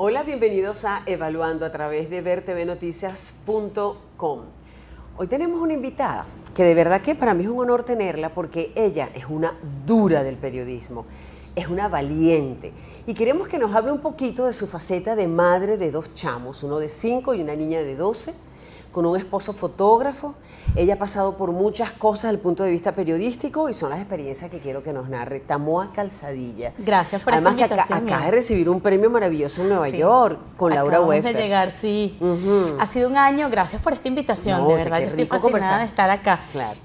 Hola, bienvenidos a Evaluando a través de vertvnoticias.com. Hoy tenemos una invitada que de verdad que para mí es un honor tenerla porque ella es una dura del periodismo, es una valiente y queremos que nos hable un poquito de su faceta de madre de dos chamos, uno de 5 y una niña de 12, con un esposo fotógrafo. Ella ha pasado por muchas cosas desde el punto de vista periodístico y son las experiencias que quiero que nos narre Tamoa Calzadilla. Gracias por Además esta que invitación. acaba de recibir un premio maravilloso en Nueva York con Laura Acabamos Weffer. de llegar, sí. Ha sido un año, gracias por esta invitación, No, de que verdad, qué yo estoy rico fascinada conversar. de estar acá. Claro.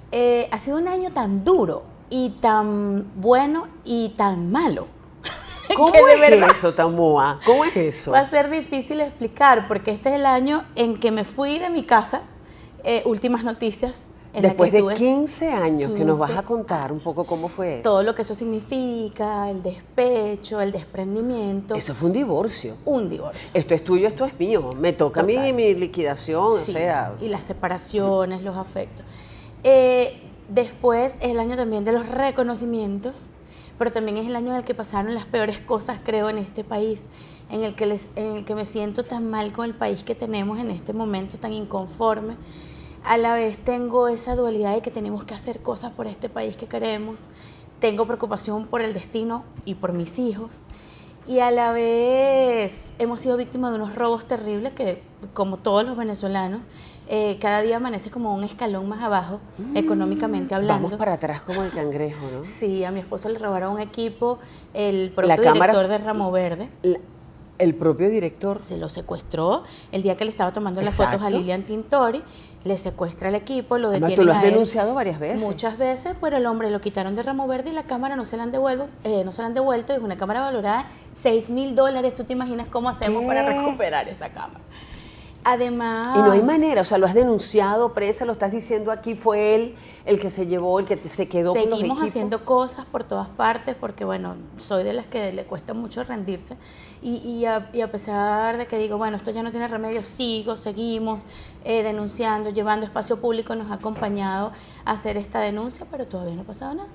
Ha sido un año tan duro y tan bueno y tan malo. ¿Cómo que de es verdad eso, Tamoa? ¿Cómo es eso? va a ser difícil explicar, porque este es el año en que me fui de mi casa, últimas noticias. Después de 15 años que nos vas 15 a contar un poco cómo fue eso. todo lo que eso significa, el despecho, el desprendimiento. Eso fue un divorcio. Un divorcio. Esto es tuyo, esto es mío. Me toca a mí Total. mi liquidación, Sí, o sea. y las separaciones, los afectos. Después es el año también de los reconocimientos, pero también es el año en el que pasaron las peores cosas, creo, en este país, en el que me siento tan mal con el país que tenemos en este momento, tan inconforme. A la vez tengo esa dualidad de que tenemos que hacer cosas por este país que queremos. Tengo preocupación por el destino y por mis hijos. Y a la vez hemos sido víctimas de unos robos terribles que, como todos los venezolanos, cada día amanece como un escalón más abajo, económicamente hablando. Vamos para atrás como el cangrejo, ¿no? Sí, a mi esposo le robaron un equipo, el propio La cámara- director de Ramo Verde El propio director. se lo secuestró el día que le estaba tomando las Exacto. fotos a Lilian Tintori, le secuestra el equipo, lo Además, detienen tú lo has a él denunciado varias veces. muchas veces, pero el hombre lo quitaron de Ramo Verde y la cámara no se la han devuelto, es una cámara valorada $6,000. ¿Tú te imaginas cómo hacemos ¿Qué? para recuperar esa cámara? Además... Y no hay manera, o sea, lo has denunciado, presa, lo estás diciendo aquí, fue él el que se llevó, el que se quedó con los Seguimos equipos. haciendo cosas por todas partes porque, bueno, soy de las que le cuesta mucho rendirse y a pesar de que digo, bueno, esto ya no tiene remedio, seguimos denunciando, llevando espacio público, nos ha acompañado a hacer esta denuncia, pero todavía no ha pasado nada.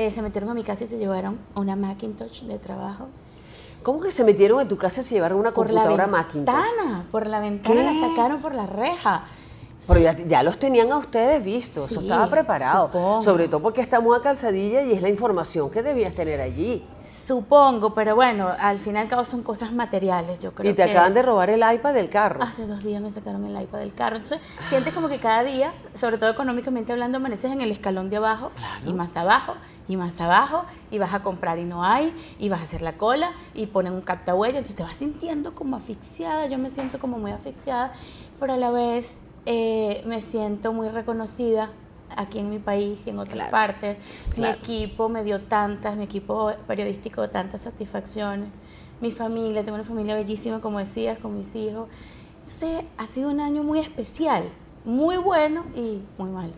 Se metieron a mi casa y se llevaron una Macintosh de trabajo. ¿Cómo que se metieron en tu casa y se llevaron una computadora Macintosh? Por la ventana, ¿Qué? la sacaron por la reja. Pero ya los tenían a ustedes vistos, eso Sí, estaba preparado. supongo. Sobre todo porque estamos a Calzadilla y es la información que debías tener allí. Supongo, pero bueno, al fin y al cabo son cosas materiales, yo creo Y te que acaban de robar el iPad del carro. hace 2 días me sacaron el iPad del carro. Entonces, sientes como que cada día, sobre todo económicamente hablando, amaneces en el escalón de abajo, Claro. y más abajo, y más abajo, y vas a comprar y no hay, y vas a hacer la cola, y ponen un captahuella, entonces te vas sintiendo como asfixiada. Yo me siento como muy asfixiada, pero a la vez me siento muy reconocida aquí en mi país y en otras Claro, partes. claro. Mi equipo periodístico tantas satisfacciones. Mi familia, tengo una familia bellísima, como decías, con mis hijos. Entonces, ha sido un año muy especial, muy bueno y muy malo.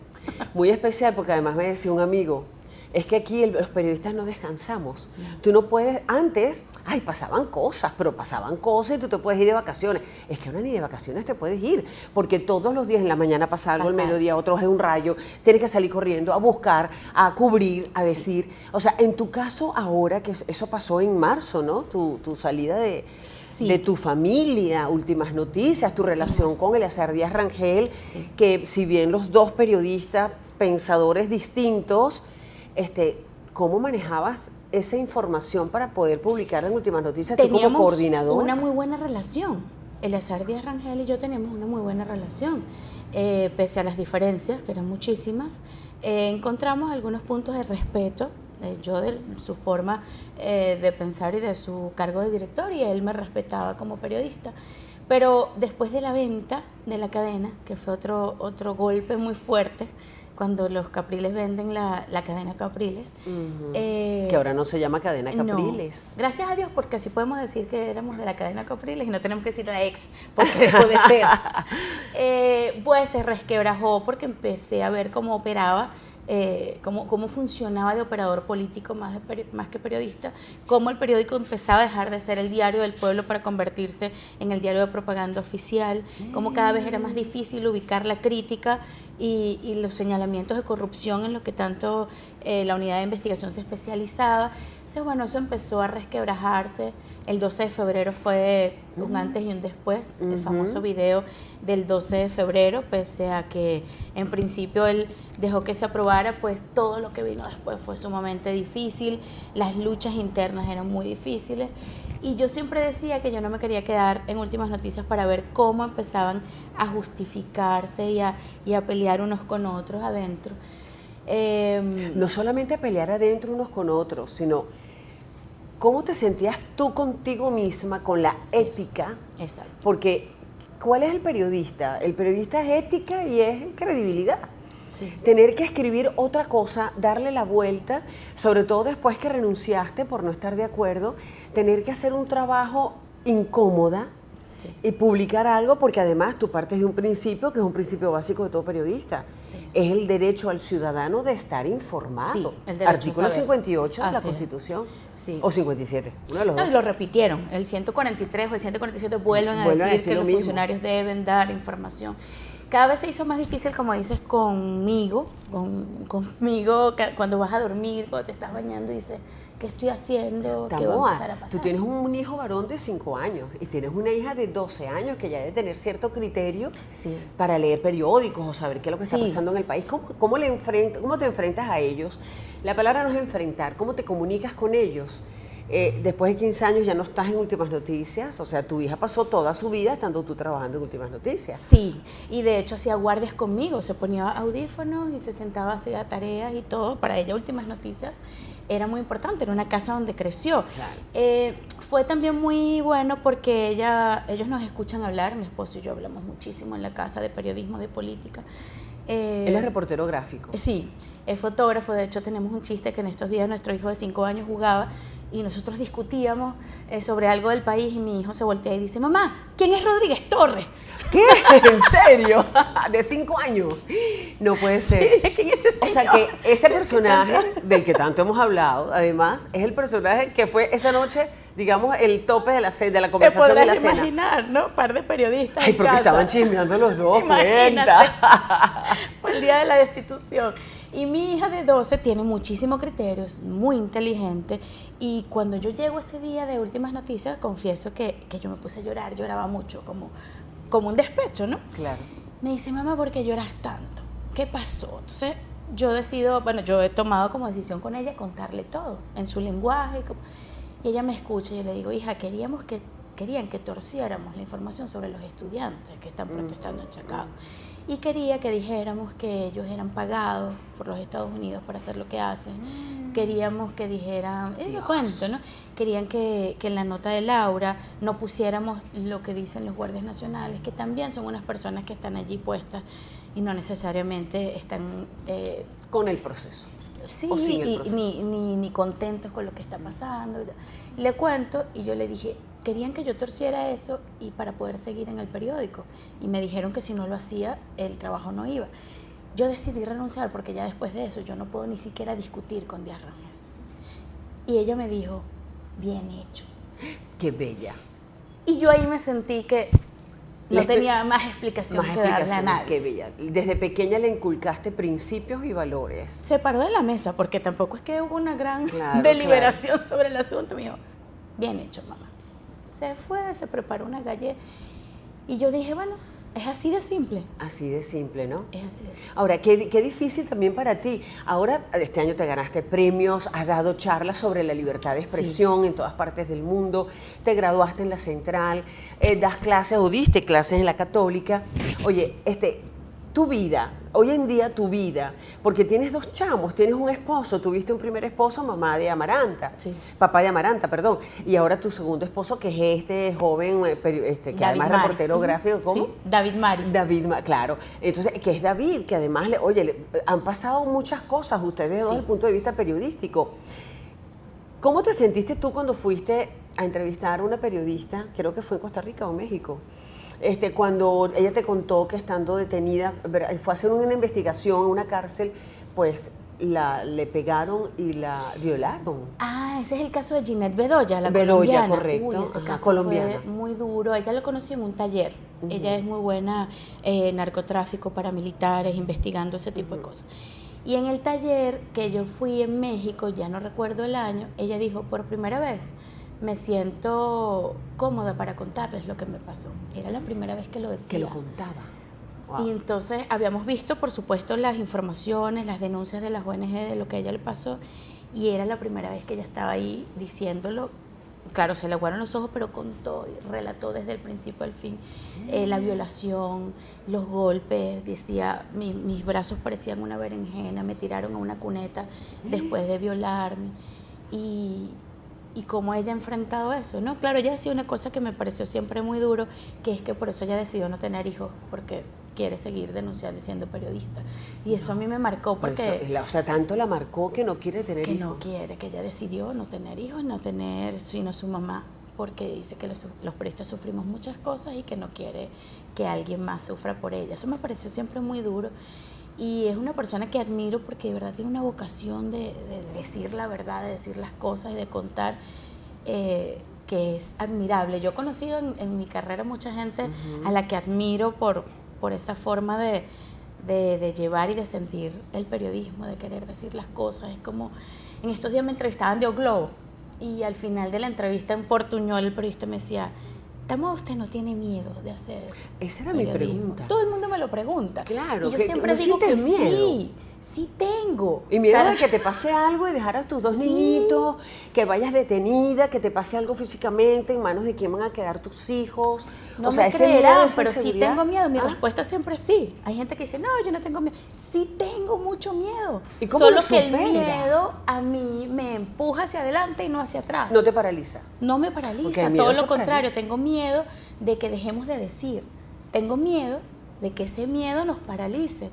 Muy especial porque además me decía un amigo, es que aquí los periodistas no descansamos. Tú no puedes, antes, pasaban cosas y tú te puedes ir de vacaciones. Es que ahora ni de vacaciones te puedes ir, porque todos los días en la mañana pasa algo, al mediodía otro es un rayo, tienes que salir corriendo a buscar, a cubrir, a decir. O sea, en tu caso ahora, que eso pasó en marzo, ¿no? Tu salida de tu familia, últimas noticias, tu relación con Eleazar Díaz Rangel, que si bien los dos periodistas, pensadores distintos, ¿cómo manejabas esa información para poder publicarla en Últimas Noticias tú como coordinador? Una muy buena relación. Eleazar Díaz Rangel y yo teníamos una muy buena relación. Pese a las diferencias, que eran muchísimas, encontramos algunos puntos de respeto. Yo de su forma de pensar y de su cargo de director, y él me respetaba como periodista. Pero después de la venta de la cadena, que fue otro golpe muy fuerte, cuando los Capriles venden la cadena Capriles. Que ahora no se llama cadena Capriles. No. Gracias a Dios, porque así podemos decir que éramos de la cadena Capriles y no tenemos que decir la ex, porque dejó de ser. Pues se resquebrajó porque empecé a ver cómo operaba, cómo funcionaba de operador político más que periodista, cómo el periódico empezaba a dejar de ser el diario del pueblo para convertirse en el diario de propaganda oficial, cómo cada vez era más difícil ubicar la crítica y los señalamientos de corrupción en los que tanto la unidad de investigación se especializaba. Entonces, bueno, eso empezó a resquebrajarse. El 12 de febrero fue un antes y un después, el famoso video del 12 de febrero, pese a que en principio él dejó que se aprobara, pues todo lo que vino después fue sumamente difícil, las luchas internas eran muy difíciles, y yo siempre decía que yo no me quería quedar en Últimas Noticias para ver cómo empezaban a justificarse y a pelear unos con otros adentro. No solamente a pelear adentro unos con otros, sino cómo te sentías tú contigo misma, con la ética. Exacto. Porque, ¿cuál es el periodista? El periodista es ética y es credibilidad. Sí. Tener que escribir otra cosa, darle la vuelta, sobre todo después que renunciaste por no estar de acuerdo, tener que hacer un trabajo incómoda. Sí. Y publicar algo, porque además tú partes de un principio que es un principio básico de todo periodista. Sí. Es el derecho al ciudadano de estar informado. Sí, el derecho Artículo a saber. 58 de la Así es. Constitución. Sí. O 57, uno de los No, dos. lo repitieron. El 143 o el 147 vuelven a decir que los funcionarios deben dar información. Cada vez se hizo más difícil, como dices, conmigo, cuando vas a dormir, cuando te estás bañando y dices, ¿qué estoy haciendo? ¿Qué va a empezar a pasar? Tú tienes un hijo varón de 5 años y tienes una hija de 12 años que ya debe tener cierto criterio para leer periódicos o saber qué es lo que está pasando en el país. ¿Cómo te enfrentas a ellos? La palabra no es enfrentar, ¿cómo te comunicas con ellos? Después de 15 años ya no estás en Últimas Noticias, o sea, tu hija pasó toda su vida estando tú trabajando en Últimas Noticias. Sí, y de hecho hacía guardias conmigo, se ponía audífonos y se sentaba a hacer tareas y todo. Para ella Últimas Noticias era muy importante, era una casa donde creció. Claro. Fue también muy bueno porque ellos nos escuchan hablar, mi esposo y yo hablamos muchísimo en la casa de periodismo, de política. Él es reportero gráfico. Sí, es fotógrafo. De hecho tenemos un chiste que en estos días nuestro hijo de 5 años jugaba y nosotros discutíamos sobre algo del país y mi hijo se voltea y dice, mamá, ¿quién es Rodríguez Torres? ¿Qué? ¿En serio? ¿De 5 años? No puede ser. Sí, ¿quién es ese señor? O sea que ese personaje del que tanto hemos hablado, además, es el personaje que fue esa noche, digamos, el tope de la conversación de la cena. Te podrás imaginar, ¿no? Un par de periodistas. Ay, porque casa. Estaban chismeando los dos. Imagínate. Fue el día de la destitución. Y mi hija de 12 tiene muchísimo criterio, es muy inteligente. Y cuando yo llego ese día de Últimas Noticias, confieso que yo me puse a llorar, lloraba mucho, como un despecho, ¿no? Claro. Me dice, mamá, ¿por qué lloras tanto? ¿Qué pasó? Entonces, yo he tomado como decisión con ella contarle todo, en su lenguaje. Y ella me escucha y yo le digo, hija, querían que torciéramos la información sobre los estudiantes que están protestando en Chacao. Y quería que dijéramos que ellos eran pagados por los Estados Unidos para hacer lo que hacen. Queríamos que dijeran, cuento, ¿no? Querían que en la nota de Laura no pusiéramos lo que dicen los guardias nacionales, que también son unas personas que están allí puestas y no necesariamente están con el proceso. Sí, ni contentos con lo que está pasando. Le cuento y yo le dije, querían que yo torciera eso y para poder seguir en el periódico. Y me dijeron que si no lo hacía, el trabajo no iba. Yo decidí renunciar porque ya después de eso yo no puedo ni siquiera discutir con Díaz Rangel. Y ella me dijo, bien hecho. ¡Qué bella! Y yo ahí me sentí que no tenía más explicación que darle a nadie. ¡Qué bella! Desde pequeña le inculcaste principios y valores. Se paró de la mesa porque tampoco es que hubo una gran deliberación sobre el asunto. Me dijo, bien hecho, mamá. Se fue, se preparó una galleta y yo dije, bueno, es así de simple. Así de simple, ¿no? Es así de simple. Ahora, qué difícil también para ti. Ahora, este año te ganaste premios, has dado charlas sobre la libertad de expresión en todas partes del mundo, te graduaste en la Central, das clases o diste clases en la Católica. Oye, tu vida, hoy en día tu vida, porque tienes 2 chamos, tienes un esposo, tuviste un primer esposo, papá de Amaranta, perdón, y ahora tu segundo esposo, que es este joven, que además es reportero gráfico, ¿cómo? Sí, David Maris. Claro, entonces, que es David, que además, han pasado muchas cosas ustedes dos desde el punto de vista periodístico. ¿Cómo te sentiste tú cuando fuiste a entrevistar a una periodista, creo que fue en Costa Rica o México? Cuando ella te contó que estando detenida, fue a hacer una investigación en una cárcel, pues le pegaron y la violaron. Ah, ese es el caso de Ginette Bedoya, la Bedoya, colombiana. correcto. Uy, ese Ajá, caso colombiana. fue muy duro. Ella lo conocí en un taller. Ella es muy buena narcotráfico, paramilitares, investigando ese tipo de cosas. Y en el taller que yo fui en México, ya no recuerdo el año, ella dijo, por primera vez me siento cómoda para contarles lo que me pasó. Era la primera vez que lo decía. Que lo contaba. Wow. Y entonces habíamos visto, por supuesto, las informaciones, las denuncias de las ONG de lo que a ella le pasó, y era la primera vez que ella estaba ahí diciéndolo. Claro, se le aguaron los ojos, pero contó y relató desde el principio al fin la violación, los golpes. Decía, mis brazos parecían una berenjena, me tiraron a una cuneta después de violarme. Y cómo ella ha enfrentado eso, ¿no? Claro, ella decía una cosa que me pareció siempre muy duro, que es que por eso ella decidió no tener hijos, porque quiere seguir denunciando y siendo periodista. Y eso a mí me marcó porque... O sea, tanto la marcó que no quiere tener hijos. Que no quiere, que ella decidió no tener hijos, no tener sino su mamá, porque dice que los periodistas sufrimos muchas cosas y que no quiere que alguien más sufra por ella. Eso me pareció siempre muy duro. Y es una persona que admiro porque de verdad tiene una vocación de decir la verdad, de decir las cosas y de contar, que es admirable. Yo he conocido en mi carrera mucha gente a la que admiro por esa forma de llevar y de sentir el periodismo, de querer decir las cosas. Es como, en estos días me entrevistaban de O Globo y al final de la entrevista en portuñol el periodista me decía, ¿Tamo usted no tiene miedo de hacer Esa era periodismo? mi pregunta. Todo el mundo me lo pregunta. Claro, y yo que siempre ¿no digo que sientes miedo? sí tengo. Y miedo O sea, de que te pase algo y dejar a tus dos niñitos, que vayas detenida, que te pase algo físicamente, en manos de quién van a quedar tus hijos. no o sea, me ese miedo, creerán, esa pero sí inseguridad. tengo miedo. Mi ¿Ah? respuesta siempre es sí. Hay gente que dice, no, yo no tengo miedo. Sí tengo mucho miedo. ¿Y cómo Solo lo que el supera? miedo a mí me empuja hacia adelante y no hacia atrás. No te paraliza. No me Porque paraliza, el miedo todo te lo contrario, paraliza. tengo miedo de que dejemos de decir. Tengo miedo de que ese miedo nos paralice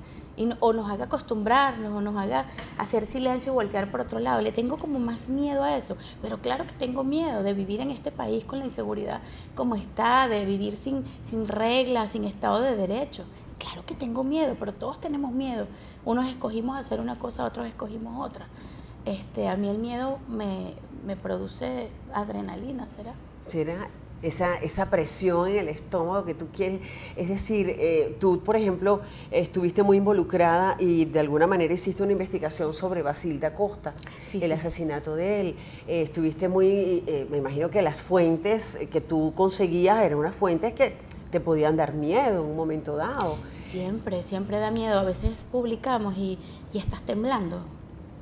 o nos haga acostumbrarnos, o nos haga hacer silencio y voltear por otro lado. Le tengo como más miedo a eso, pero claro que tengo miedo de vivir en este país con la inseguridad como está, de vivir sin reglas, sin Estado de Derecho. Claro que tengo miedo, pero todos tenemos miedo. Unos escogimos hacer una cosa, otros escogimos otra. A mí el miedo me produce adrenalina, ¿será? ¿Será esa presión en el estómago que tú quieres? Es decir, tú, por ejemplo, estuviste muy involucrada y de alguna manera hiciste una investigación sobre Basilda Acosta, el asesinato de él. Estuviste muy, me imagino que las fuentes que tú conseguías eran unas fuentes que te podían dar miedo en un momento dado. Siempre da miedo. A veces publicamos y estás temblando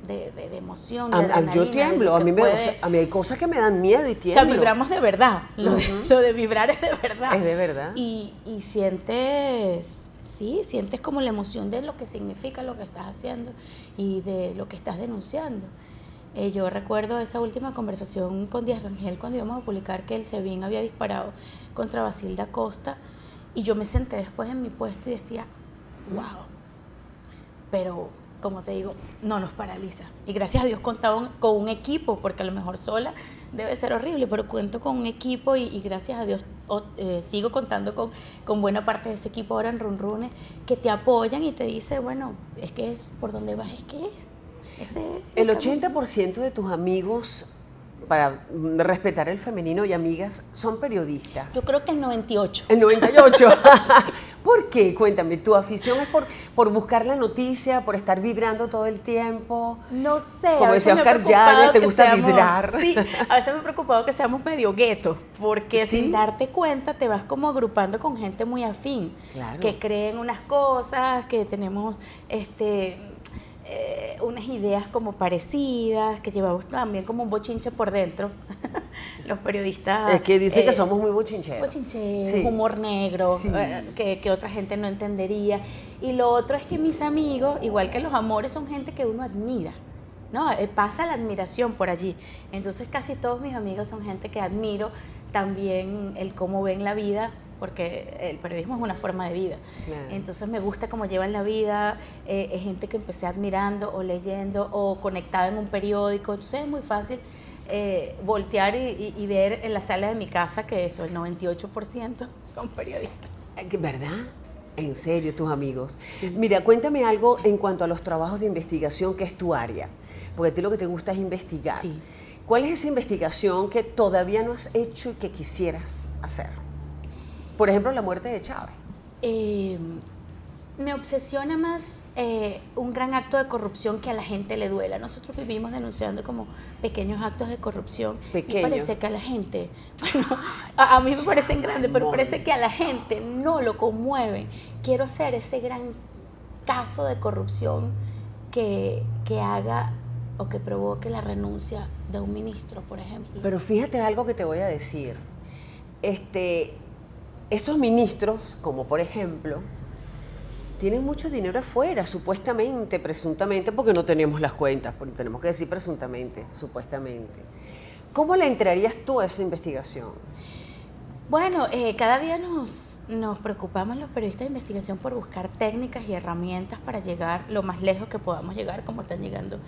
de emoción, de Yo adrenalina, tiemblo, de lo que a mí hay cosas que me dan miedo y O tiemblo. sea, vibramos de verdad. Lo de vibrar es de verdad. Es de verdad. Y sientes como la emoción de lo que significa lo que estás haciendo y de lo que estás denunciando. Yo recuerdo esa última conversación con Díaz Rangel cuando íbamos a publicar que el SEBIN había disparado contra Basilda Acosta, y yo me senté después en mi puesto y decía, wow, pero como te digo, no nos paraliza. Y gracias a Dios contaba con un equipo, porque a lo mejor sola debe ser horrible, pero cuento con un equipo y gracias a Dios sigo contando con buena parte de ese equipo ahora en Runrunes, que te apoyan y te dice, bueno, es que es por donde vas, es que es. El 80% de tus amigos, para respetar el femenino, y amigas, son periodistas. Yo creo que el 98. El 98. ¿Por qué? Cuéntame, ¿tu afición es por buscar la noticia, por estar vibrando todo el tiempo? No sé. Como decía Oscar Yáñez, ¿te gusta vibrar? Sí, a veces me he preocupado que seamos medio guetos, porque ¿Sí? sin darte cuenta te vas como agrupando con gente muy afín, Claro. que creen unas cosas, que tenemos unas ideas como parecidas, que llevamos también como un bochinche por dentro. Los periodistas... Es que dice que somos muy bochincheros. Bochincheros, Sí. humor negro, Sí. que otra gente no entendería. Y lo otro es que mis amigos, igual que los amores, son gente que uno admira, ¿no? Pasa la admiración por allí. Entonces casi todos mis amigos son gente que admiro también el cómo ven la vida, porque el periodismo es una forma de vida. Claro. Entonces me gusta cómo llevan la vida, es gente que empecé admirando o leyendo o conectada en un periódico. Entonces es muy fácil voltear y ver en la sala de mi casa que eso, el 98% son periodistas. ¿Verdad? En serio, tus amigos. Sí. Mira, cuéntame algo en cuanto a los trabajos de investigación, que es tu área, porque a ti lo que te gusta es investigar. Sí. ¿Cuál es esa investigación que todavía no has hecho y que quisieras hacer? Por ejemplo, la muerte de Chávez. Me obsesiona más un gran acto de corrupción que a la gente le duela. Nosotros vivimos denunciando como pequeños actos de corrupción. Pequeños. Me parece que a la gente, bueno, a mí me parecen grandes, pero Muy. parece que a la gente no lo conmueve. Quiero hacer ese gran caso de corrupción que haga o que provoque la renuncia de un ministro, por ejemplo. Pero fíjate algo que te voy a decir. Esos ministros, como por ejemplo, tienen mucho dinero afuera, supuestamente, presuntamente, porque no tenemos las cuentas, porque tenemos que decir presuntamente, supuestamente. ¿Cómo le entrarías tú a esa investigación? Bueno, cada día nos preocupamos los periodistas de investigación por buscar técnicas y herramientas para llegar lo más lejos que podamos llegar, como están llegando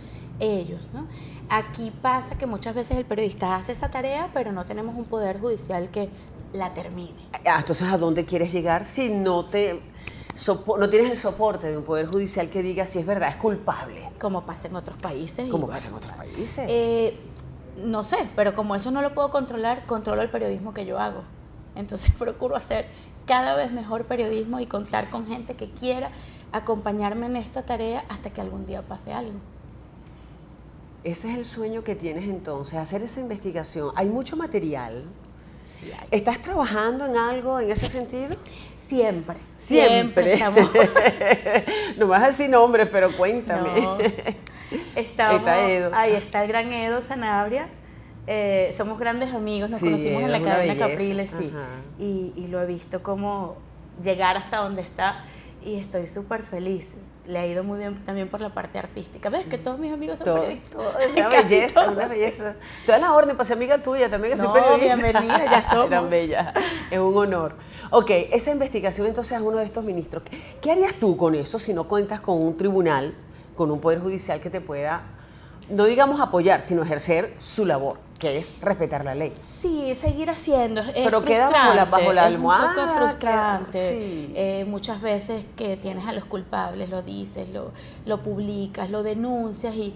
ellos, ¿no? Aquí pasa que muchas veces el periodista hace esa tarea, pero no tenemos un poder judicial que la termine. Entonces, ¿a dónde quieres llegar si no tienes el soporte de un poder judicial que diga si es verdad, es culpable? Como pasa en otros países. Como pasa en otros países. No sé, pero como eso no lo puedo controlar, controlo el periodismo que yo hago. Entonces procuro hacer cada vez mejor periodismo y contar con gente que quiera acompañarme en esta tarea hasta que algún día pase algo. Ese es el sueño que tienes entonces, hacer esa investigación. ¿Hay mucho material? Sí hay. ¿Estás trabajando en algo en ese sentido? Siempre. Siempre. Estamos. No vas a decir nombres, pero cuéntame. No, estamos. Está Edo. Ahí está el gran Edo Sanabria. Somos grandes amigos, nos Sí, conocimos en la es una cadena belleza. Capriles, sí. Ajá. Y lo he visto como llegar hasta donde está y estoy súper feliz. Le ha ido muy bien también por la parte artística. ¿Ves que todos mis amigos son periodistas? Una Casi belleza, todos. una belleza. Toda la orden, para ser amiga tuya también, que soy No, periodista. bienvenida, ya somos. Tan bella, es un honor. Ok, esa investigación entonces es uno de estos ministros. ¿Qué harías tú con eso si no cuentas con un tribunal, con un poder judicial que te pueda, no digamos apoyar, sino ejercer su labor, que es respetar la ley? Sí, seguir haciendo. Es Pero queda frustrante, bajo la es un almohada, poco frustrante. sí. Muchas veces que tienes a los culpables, lo dices, lo publicas, lo denuncias y...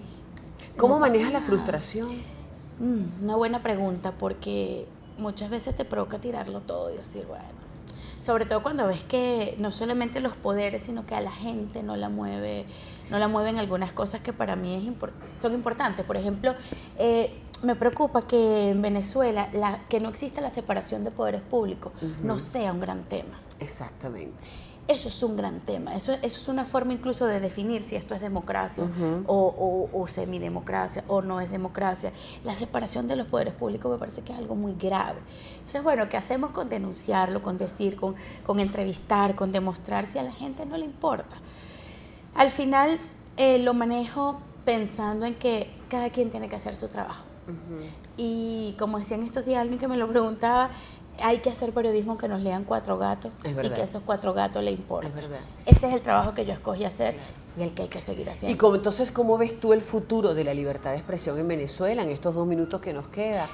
¿Cómo no pasa manejas la nada. frustración? Una buena pregunta, porque muchas veces te provoca tirarlo todo y decir, bueno, sobre todo cuando ves que no solamente los poderes, sino que a la gente no la mueven algunas cosas que para mí son importantes. Por ejemplo, me preocupa que en Venezuela que no exista la separación de poderes públicos no sea un gran tema. Exactamente. Eso es un gran tema, eso es una forma incluso de definir si esto es democracia o semidemocracia o no es democracia. La separación de los poderes públicos me parece que es algo muy grave. Entonces, bueno, ¿qué hacemos con denunciarlo, con decir, con entrevistar, con demostrar si a la gente no le importa? Al final lo manejo pensando en que cada quien tiene que hacer su trabajo. Y como decía en estos días alguien que me lo preguntaba, hay que hacer periodismo que nos lean 4 gatos y que a esos 4 gatos le importa. Es verdad. Ese es el trabajo que yo escogí hacer y el que hay que seguir haciendo. Y entonces, ¿cómo ves tú el futuro de la libertad de expresión en Venezuela en estos 2 minutos que nos queda?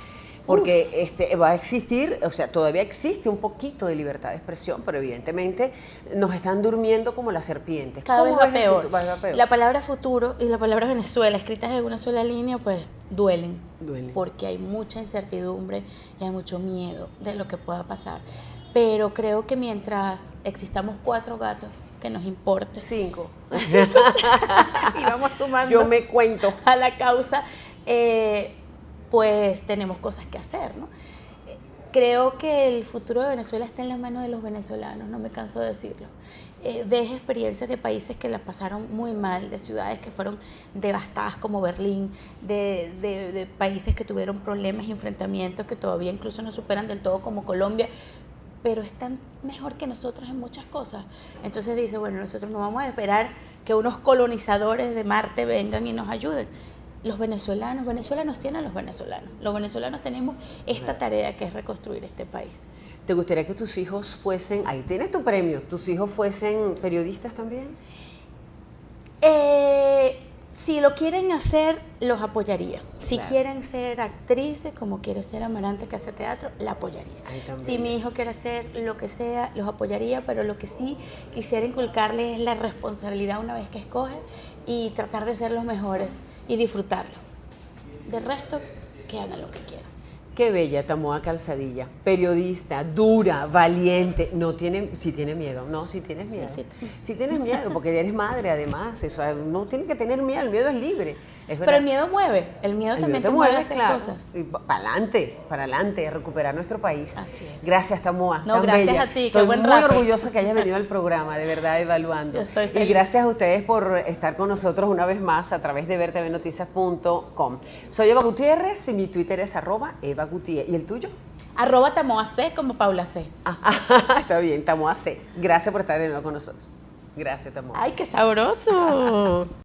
Porque va a existir, o sea, todavía existe un poquito de libertad de expresión, pero evidentemente nos están durmiendo como las serpientes. Cada vez va ves el peor. futuro? Va peor. La palabra futuro y la palabra Venezuela, escritas en una sola línea, pues duelen. Duelen. Porque hay mucha incertidumbre y hay mucho miedo de lo que pueda pasar. Pero creo que mientras existamos 4 gatos que nos importe 5. y vamos sumando Yo me cuento. a la causa, pues tenemos cosas que hacer, ¿no? Creo que el futuro de Venezuela está en las manos de los venezolanos, no me canso de decirlo. Ves experiencias de países que la pasaron muy mal, de ciudades que fueron devastadas como Berlín, de países que tuvieron problemas y enfrentamientos que todavía incluso no superan del todo como Colombia, pero están mejor que nosotros en muchas cosas. Entonces dice, bueno, nosotros no vamos a esperar que unos colonizadores de Marte vengan y nos ayuden. Venezuela nos tiene a los venezolanos tenemos esta tarea que es reconstruir este país. ¿Te gustaría que tus hijos fuesen, ahí tienes tu premio, tus hijos fuesen periodistas también? Si lo quieren hacer, los apoyaría. Si Claro. quieren ser actrices, como quiere ser Amarante que hace teatro, la apoyaría. Ay, también. Si mi hijo quiere hacer lo que sea, los apoyaría, pero lo que sí quisiera inculcarles es la responsabilidad una vez que escoge y tratar de ser los mejores y disfrutarlo. Del resto, que hagan lo que quieran. Qué bella Tamoa Calzadilla, periodista, dura, valiente, no tiene, sí tiene miedo, no, sí tienes miedo, sí. sí tienes miedo, porque eres madre además, eso, no tiene que tener miedo, el miedo es libre, es Pero verdad. el miedo mueve, el miedo El también miedo te mueve a hacer cosas. Para adelante, recuperar nuestro país. Así es. Gracias, Tamoa. No, tan gracias bella. a ti, qué Estoy buen muy rato. orgullosa que hayas venido al programa, de verdad, evaluando. Yo estoy Y feliz. gracias a ustedes por estar con nosotros una vez más a través de vertvnoticias.com. Soy Eva Gutiérrez y mi Twitter es @Eva Gutiérrez. ¿Y el tuyo? @Tamoa C como Paula C. Está bien, Tamoa C. Gracias por estar de nuevo con nosotros. Gracias, Tamoa. ¡Ay, qué sabroso!